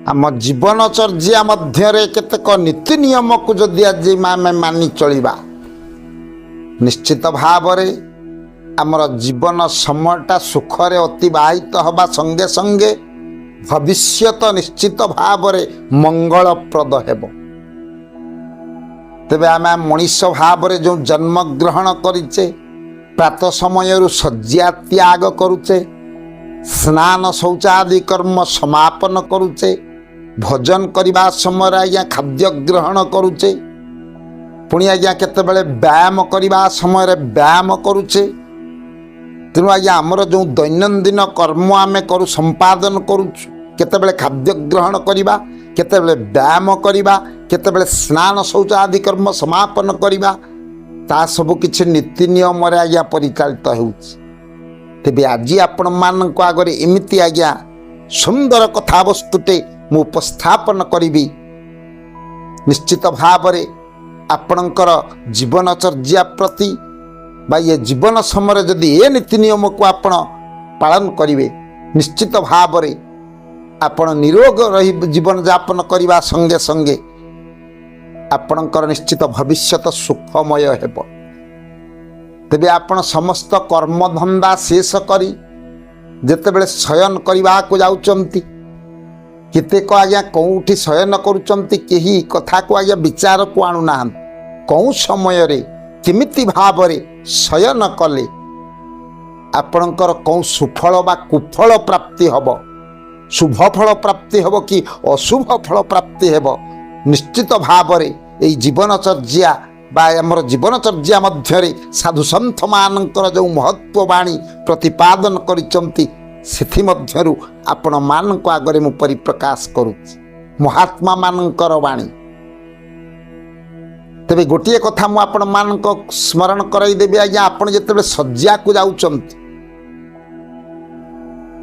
आम जीवनचर्या मध्य केतेक नीति नियम को जदि आज आम मानि चलिबा निश्चित भाव आमर जीवन समयटा सुखरे अतिवाहित हवा संगे संगे भविष्यत निश्चित भाव मंगलप्रद हेब। तेबे आम मनीष भाव जो जन्म ग्रहण करिचे प्रातः समय शଯ୍या त्याग करुचे स्नान शौचादि कर्म समापन करुचे भोजन करने समय आज्ञा खाद्य ग्रहण करुचे पुणी आज्ञा केतेबेले व्यायाम करने समय व्यायाम करुचे। तेणु आज्ञा आमर जो दैनंदिन कर्म आम करू संपादन करुचु केतेबेले खाद्य ग्रहण करवा केतेबेले व्यायाम करवा केतेबेले स्नान शौचादि कर्म समापन करवा ता सबु किछि नीति नियम आज्ञा परिचालित होउछि। तेबे आज आपण मान आगे एमती आज्ञा सुंदर कथावस्तुटे मु उपस्थापन करी निश्चित भाव आपणकर जीवनचर्या प्रति बा ये जीवन समय जदि ए नीति नियम को आपण पालन करेंगे निश्चित भाव आपण निरोग रही जीवन यापन करने संगे संगे आपणकर निश्चित भविष्यत सुखमय हेब। तेबे आपण समस्त कर्मधंदा शेष करी जेतेबेले शयन करने को जाउचंती केतेक आज्ञा कौटी शयन करुचंती केही कथा को आज्ञा विचार को आणुना कौ समय रे केमिति भाव शयन कले आपणकर कौ सुफल बा कुफल प्राप्ति हब शुभ फल प्राप्ति हब कि अशुभ फल प्राप्ति हेब निश्चित भाव यही जीवनचर्या बा आमर जीवनचर्या मध्य साधु सन्थ मानकर जो महत्ववाणी प्रतिपादन करिचंती सेथि मध्यरु आपण मानक आगरे मु परिप्रकाश करूछि महात्मा मानकर वाणी। तेबे गोटे कथा मु आपण मानक स्मरण कराई देबी आज्ञा आपण जेतेबेले शଯ୍या को जाउचंती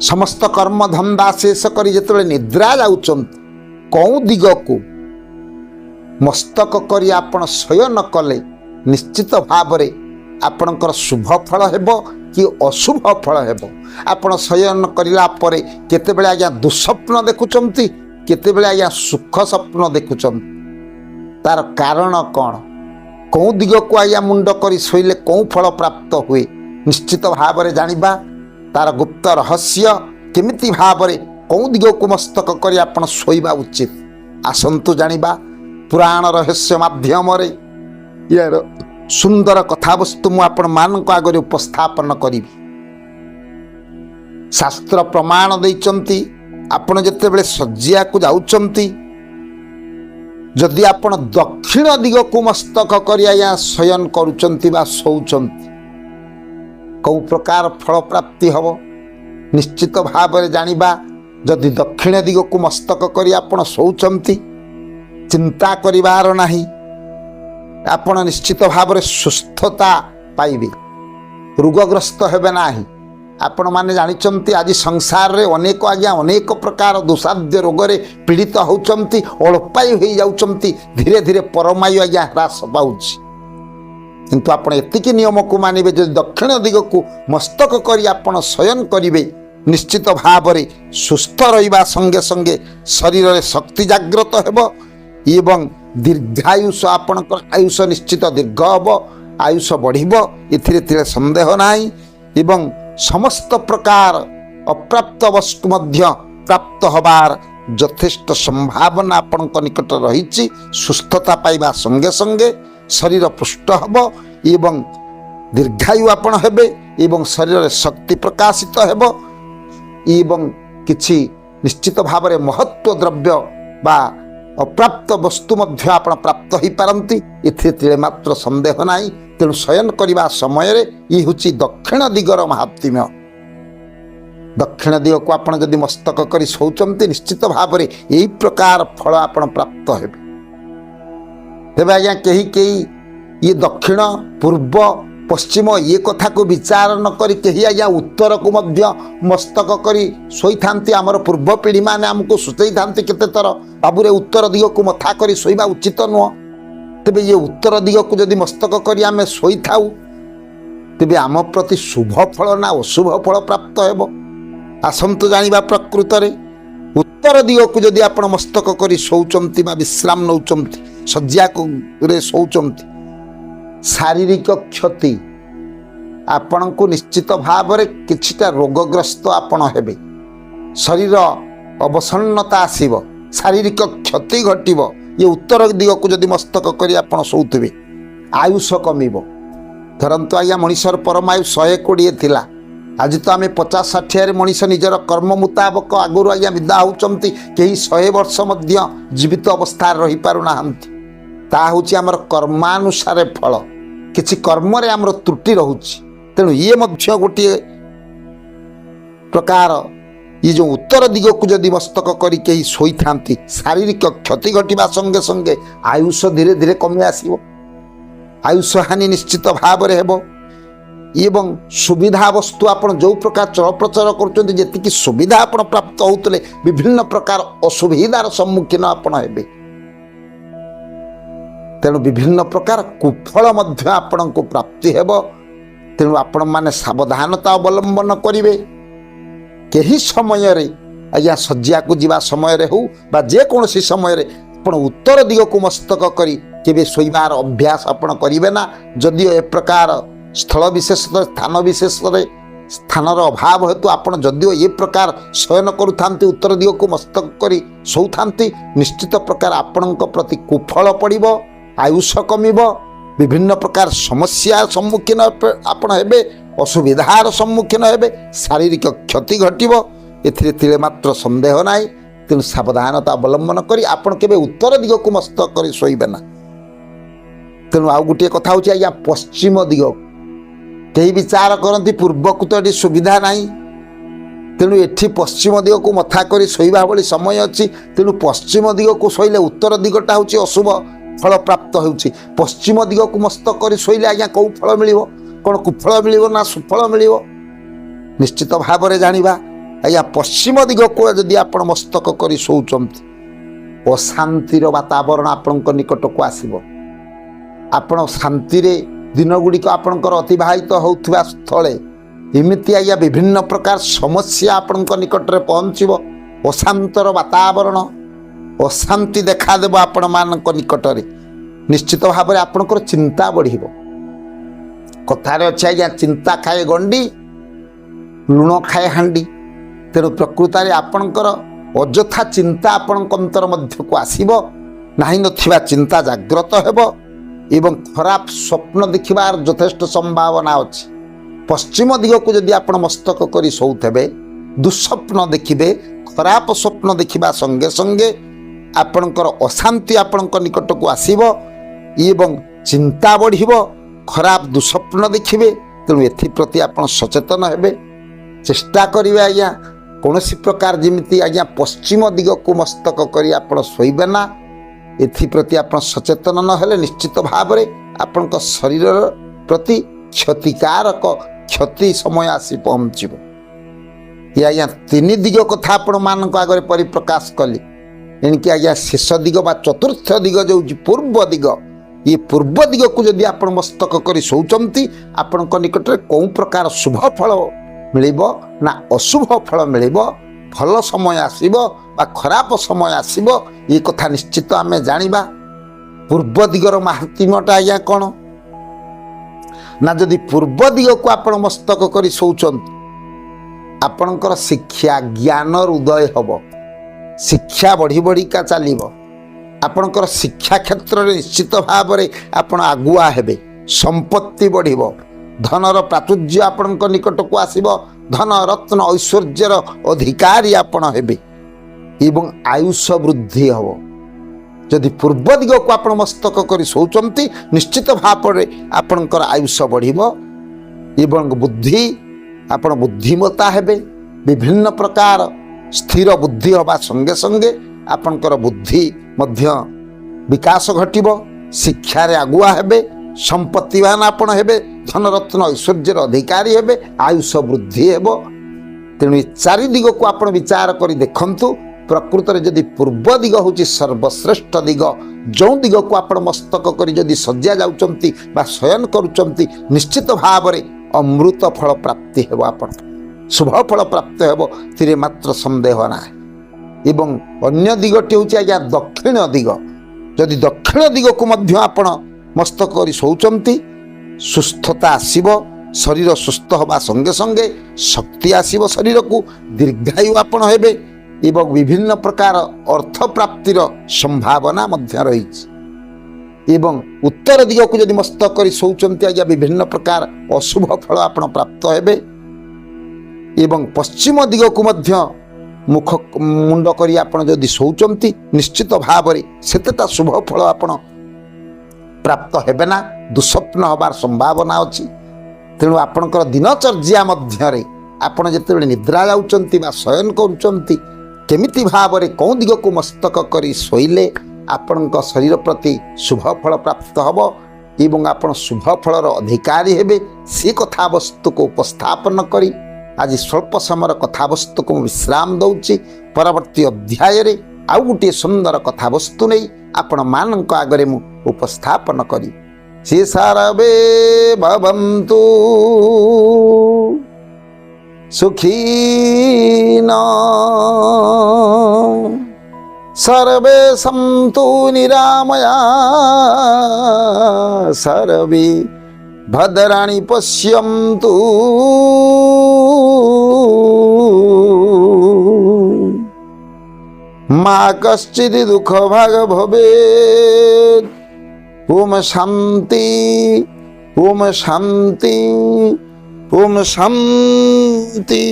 समस्त कर्म धंदा शेष करी जेतेबेले निद्रा जाउचंती कौ दिग को मस्तक करी आपण शयन कले निश्चित भाव आपणकर शुभ फल हेब कि अशुभ फल हेब। आपण शयन करिला परे केतेबेले आज्ञा दुस्वप्न देखुचंती केतेबेले आज्ञा सुख स्वप्न देखुचंती तार कारण कौन कौ दिग को आज्ञा मुंड करी शोइले कौ फल प्राप्त हुए निश्चित भाव जानिबा तार गुप्त रहस्य केमिति भाव कौ दिग को मस्तक करी आपण शोइबा उचित आसंतु जानिबा पुराण रहस्य माध्यम यार सुंदर कथावस्तु मु आपण मान को आगे उपस्थापन करी। शास्त्र प्रमाण देइचंती आपण जेतेबेले शଯ୍या को जाउचंती जदि आपण दक्षिण दिग को मस्तक करी आया शयन करुचंती बा शोउचंती कौ प्रकार फल प्राप्ति हब निश्चित भाव जानिबा जदि दक्षिण दिग को मस्तक करी आपण शोउचंती चिंता करिवार नाही आपण निश्चित भाव सुस्थता पाइबे रोगग्रस्त हेबे नाही। आपण माने जानिचंती आज संसार रे अनेक आज्ञा अनेक प्रकार दुसाध्य रोग रे पीड़ित होउचंती अल्पायु हो जाउचंती धीरे धीरे परमायु आज्ञा ह्रास पाउछि किंतु आपण एतिकी नियम को मानिबे जो दक्षिण दिग को मस्तक करी आपण शयन करिवे निश्चित भाव सुस्थ रहिबा संगे संगे शरीर रे शक्ति जागृत हेबो एवं दीर्घायुष आपणकर आयुष निश्चित दीर्घ हम आयुष बढ़िबो एथिरे संदेह नाही एवं समस्त प्रकार अप्राप्त वस्तु मध्य प्राप्त हबार यथेष्ट संभावना आपणक निकट रही सुस्थता पाइबा संगे संगे शरीर पुष्ट हब एवं दीर्घायु आपण हेबे एवं शरीर शक्ति प्रकाशित हेब एवं किछि निश्चित भाव महत्व द्रव्य बा अप्राप्त वस्तु मध्य आपण प्राप्त हो पारती एथिरे मात्र संदेह नाही। तेणु शयन करने समय ये हूँ दक्षिण दिगर महात्म्य दक्षिण दिग को आपण जदि मस्तक करी शोचंती निश्चित भाव यही प्रकार फल आपण प्राप्त हेबे। तेबे आज्ञा कही कही ये दक्षिण पूर्व पश्चिम ये कथा को विचार न करी कही आज्ञा उत्तर को मध्य मस्तक करी शोई थांती आमर पूर्व पीढ़ी माने हमको सूचई थांती केते तर बाबूरे उत्तर दिग को मथा करी शोइबा उचित नुह। तेबे ये उत्तर दिग को जदि मस्तक करी आमे शोई थाउ तेबे आम प्रति शुभ फल ना अशुभ फल प्राप्त हेब आसंतु जानिबा प्रकृत रे उत्तर दिग को जदि आप मस्तक कर शोचंती विश्राम नौचंती शज्या रे शोचंती शारीरिक क्षति आपण को निश्चित भाव में किछिटा रोगग्रस्त आपण हेबे शरीर अवसन्नता आसीब शारीरिक क्षति घटिब ये उत्तर दिग को जदि मस्तक कर आप शोथे आयुष कमिब धरतु आज्ञा मनीषर परमायु 120 थिला आज तो आम 50-60 मनीष निजर कर्म मुताबक आगुरी आज्ञा विदा होती कहीं 100 वर्ष मध्य जीवित अवस्था रही पारुना ता हूँ आमर कर्मानुसार फल किसी कर्म आमर त्रुटि रोचे तेणु ये मध्य गोटे प्रकार ये जो उत्तर दिग को जदि मस्तक करी कहीं शोई था शारीरिक क्षति घटवा संगे संगे आयुष धीरे धीरे कमी आसो आयुष हानि निश्चित भाव में हेब एवं सुविधा वस्तु आपन जो प्रकार चल प्रचार कर सुविधा आपन प्राप्त होते विभिन्न प्रकार असुविधार सम्मुखीन आपन हेबे तेणु विभिन्न प्रकार कुफल मध्य आपण को प्राप्ति हेब तेणु आपण माने सावधानता अवलंबन करिवे कहीं समय आज्ञा शज्या को जीवा समय रे हो बा जे कोनोसी समय रे आपण उत्तर दिग को मस्तक करी केबे सोइबार अभ्यास आपण करिवे ना जदि ए प्रकार स्थल विशेष स्थान विशेष स्थानर अभाव हेतु आपण जदिओ ये प्रकार शयन करूथांती उत्तर दिग को मस्तक करी शोथांती निश्चित प्रकार आपणक प्रति कुफल पड़िबो आयुष कमिब विभिन्न प्रकार समस्या सम्मुखीन आपण हेबे असुविधार सम्मुखीन हेबे शारीरिक क्षति घटिब एथिरे तिले मात्र संदेह नाई तेणु सावधानता अवलंबन करी आपण केबे उत्तर दिग को मस्तक करी शोइबे ना तेणु आउ गोटे कथा होची आज्ञा पश्चिम दिग कई विचार करती पूर्व को तो ये सुविधा नहीं तेणु एठी पश्चिम दिग को मथा कर शोवा भली समय अच्छी तेणु पश्चिम दिग को शोले उत्तर दिगटा हूँ अशुभ फल प्राप्त हो पश्चिम दिग को मस्तक कर शोले आज्ञा कौ फल मिल कौन कुफल मिल ना सुफल मिल निश्चित भाव में जाना आज्ञा पश्चिम दिग को जदि आप मस्तक कर शोचंती अशांतिर वातावरण आपण निकट को आसब आपण शांति दिन गुड़िक आपणकर अतिवाहित होता स्थले एमती आज्ञा विभिन्न प्रकार समस्या आपण निकट में पहुँचब अशांतर वातावरण अशांति देखादेव आपण मान निकट में निश्चित भाव में आपणकर चिंता बढ़ कथार अच्छे आज्ञा चिंता खाए गंडी लुण खाए हांडी तेणु प्रकृत में आपणकर अजथा चिंता आपण अंतर मध्य को आसब ना नथिबा चिंता जाग्रत हेब एवं खराब स्वप्न देखिबार यथेष्ट संभावना अच्छी पश्चिम दिग को जदि आप मस्तक कर शोथे दुस्वप्न देखिए खराब स्वप्न देखा संगे संगे आपणकर अशांति आपण निकट को आसब एवं चिंता बढ़ खराब दुस्वप्न देखिए तेणु एप्रति आप सचेतन हेबे चेष्टा करेंगे आज्ञा कौन प्रकार जमी आज्ञा पश्चिम दिग को मस्तक कर आप शोबे ना एप्रति आप सचेतन नहेले निश्चित भाव में आपण शरीर प्रति क्षतिकारक क्षति समय आसी पहुँचब ये आज्ञा तीन दिग कथा आपण मान आगे परिप्रकाश कली एणिकी आज्ञा शेष दिग बा चतुर्थ दिग जो पूर्व दिग ये पूर्व दिग को जदि आप मस्तक कर शोचंती आपण निकट में कौ प्रकार शुभ फल मिल ना अशुभ फल मिल भल समय आसब बा खराब समय आसब ये कथा निश्चित आम जानिबा पूर्व दिगर महात्म्यटा आज्ञा कौन ना जदि पूर्व दिग को आप मस्तक कर शोचंती आपणकर शिक्षा ज्ञान उदय हब शिक्षा बढ़ी बढ़िका चलो आपणकर शिक्षा क्षेत्र में निश्चित भाव में आपण आगुआ हेबे संपत्ति बढ़िब धनर प्राचुर्य आपण निकट को आसब धन रत्न ऐश्वर्यर अधिकारी आपण हेबे एवं आयुष वृद्धि हम जदि पूर्व दिग को आप मस्तक कर शोचंती निश्चित भाव में आपणकर आयुष बढ़िब एवं बुद्धि आपण बुद्धिमता हेबे विभिन्न प्रकार स्थिर बुद्धि हवा संगे संगे आपणकर बुद्धि मध्य विकास घटिब शिक्षा रे आगुआ हेबे संपत्तिवान आपण हेबे धनरत्न ऐश्वर्यर अधिकारी हेबे आयुष वृद्धि हेबो तेणु चारि दिग को आपण विचार करी देखंतु प्रकृत में जदि पूर्व दिग होची सर्वश्रेष्ठ दिग जो दिग को आपण मस्तक करी जदि सज्जा जाउचंती बा शयन करूचंती निश्चित भाव में अमृत फल प्राप्ति हेबो आपण शुभ फल प्राप्त हेबो तिरे मात्र संदेह ना ଏବଂ ଅନ୍ୟ ଦିଗଟି ହେଉଛି ଆଜ୍ଞା ଦକ୍ଷିଣ ଦିଗ। ଯଦି ଦକ୍ଷିଣ ଦିଗକୁ ମଧ୍ୟ ଆପଣ ମସ୍ତକ କରି ଶୋଉଛନ୍ତି, ସୁସ୍ଥତା ଆସିବ। ଶରୀର ସୁସ୍ଥ ହେବା ସଙ୍ଗେ ସଙ୍ଗେ ଶକ୍ତି ଆସିବ ଶରୀରକୁ, ଦୀର୍ଘାୟୁ ଆପଣ ହେବେ ଏବଂ ବିଭିନ୍ନ ପ୍ରକାର ଅର୍ଥ ପ୍ରାପ୍ତିର ସମ୍ଭାବନା ମଧ୍ୟ ରହିଛି। ଏବଂ ଉତ୍ତର ଦିଗକୁ ଯଦି ମସ୍ତକ କରି ଶୋଉଛନ୍ତି ଆଜ୍ଞା, ବିଭିନ୍ନ ପ୍ରକାର ଅଶୁଭ ଫଳ ଆପଣ ପ୍ରାପ୍ତ ହେବେ। ଏବଂ ପଶ୍ଚିମ ଦିଗକୁ ମଧ୍ୟ ମୁଣ୍ଡ କରି ଆପଣ ଯଦି ଶୋଉଛନ୍ତି, ନିଶ୍ଚିତ ଭାବରେ ସେତେଟା ଶୁଭ ଫଳ ଆପଣ ପ୍ରାପ୍ତ ହେବେ ନା, ଦୁଃସ୍ୱପ୍ନ ହେବାର ସମ୍ଭାବନା ଅଛି। ତେଣୁ ଆପଣଙ୍କର ଦିନଚର୍ଯ୍ୟା ମଧ୍ୟରେ ଆପଣ ଯେତେବେଳେ ନିଦ୍ରା ଯାଉଛନ୍ତି ବା ଶୟନ କରୁଛନ୍ତି, କେମିତି ଭାବରେ କେଉଁ ଦିଗକୁ ମସ୍ତକ କରି ଶୋଇଲେ ଆପଣଙ୍କ ଶରୀର ପ୍ରତି ଶୁଭ ଫଳ ପ୍ରାପ୍ତ ହେବ ଏବଂ ଆପଣ ଶୁଭ ଫଳର ଅଧିକାରୀ ହେବେ, ସେ କଥାବସ୍ତୁକୁ ଉପସ୍ଥାପନ କରି ଆଜି ସ୍ୱଳ୍ପ ସମୟର କଥାବସ୍ତୁକୁ ମୁଁ ବିଶ୍ରାମ ଦେଉଛି। ପରବର୍ତ୍ତୀ ଅଧ୍ୟାୟରେ ଆଉ ଗୋଟିଏ ସୁନ୍ଦର କଥାବସ୍ତୁ ନେଇ ଆପଣମାନଙ୍କ ଆଗରେ ମୁଁ ଉପସ୍ଥାପନ କରି ସେ ସର୍ବେ ଭବନ୍ତୁ ସୁଖୀନଃ सर्वे सन्तु निरामयाः सर्वे भद्राणि पश्यन्तु मा कश्चित् दुःखभाग् भवेत्। ओम शान्ति ओम शान्ति ओम शान्ति।